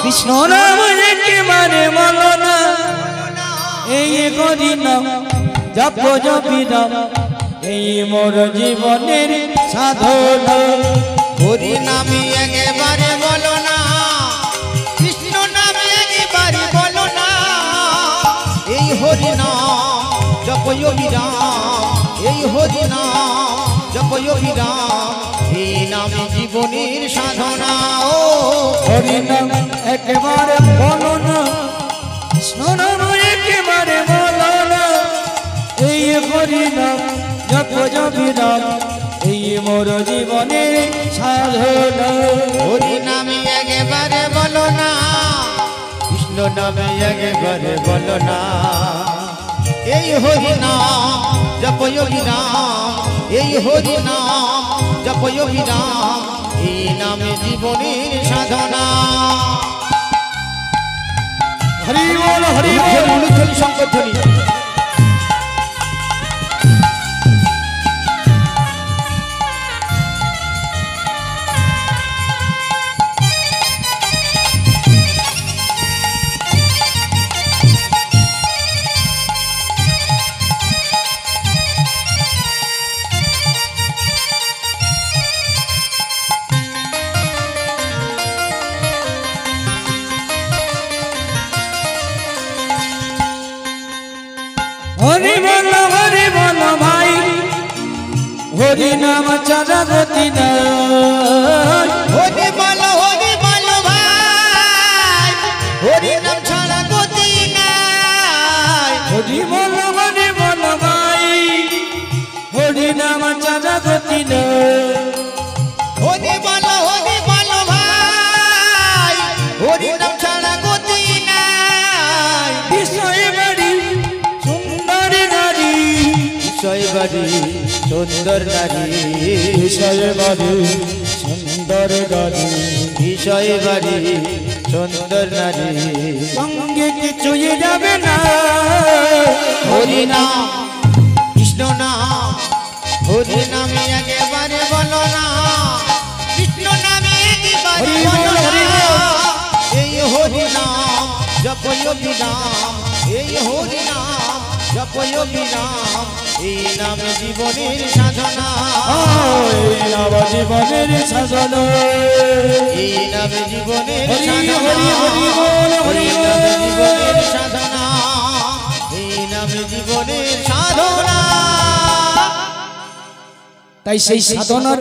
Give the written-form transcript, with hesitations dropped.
কৃষ্ণ নাম একেবারে বলো না এই হরি নাম জপ জপি নাম এই মোর জীবনের সাধনা হরি নামে একেবারে বলো না কৃষ্ণ নামে একেবারে বলো না এই হরি নাম জপ অবিরাম এই হরি নাম জপ অবিরাম এই নামে জীবনের সাধনা ও হরি নাম একেবারে বলো না কৃষ্ণ নাম একেবারে বলো না এই হরি নাম জপ জপি নাম এই মোর জীবনের সাধনা হরি নামে একেবারে বলো না কৃষ্ণ নামে একেবারে বলো না এই হরি নাম জপ অবিরাম এই হরি নাম জপ অবিরাম এই নামে জীবনের সাধনা হরি বল হরি বল অনুধ্বনি শঙ্করধ্বনি হরি বল ভাই হরি নাম ছাড়া গতি নাই হরি বলো ভাই হরি নাম ছাড়া গতি নাই হরি বল ভাই হরি নাম ছাড়া গতি নাই হরি বলো ভাই হরি নাম ছাড়া গতি নাই বিষয় বাড়ি সুন্দর নারী বিষয় বাড়ি সুন্দর নারী বিষয় বাড়ি সুন্দর গাড়ি বিষয় বাড়ি সুন্দর নারী সঙ্গে কিছুই যাবে না হরি নাম কৃষ্ণ নাম হরি নামে একেবারে বলো না কৃষ্ণ নামে একেবারে বলো না এই হরি নাম জপ অবিরাম এই হরি নাম জপ অবিরাম এই নামে জীবনের সাধনা এই নাম জীবনের সাধনা এই নামে জীবনের হরি সাধনা হরি বল হরি এই নামে জীবনের সাধনা এই নামে জীবনের সাধনা তাই সেই সাধনার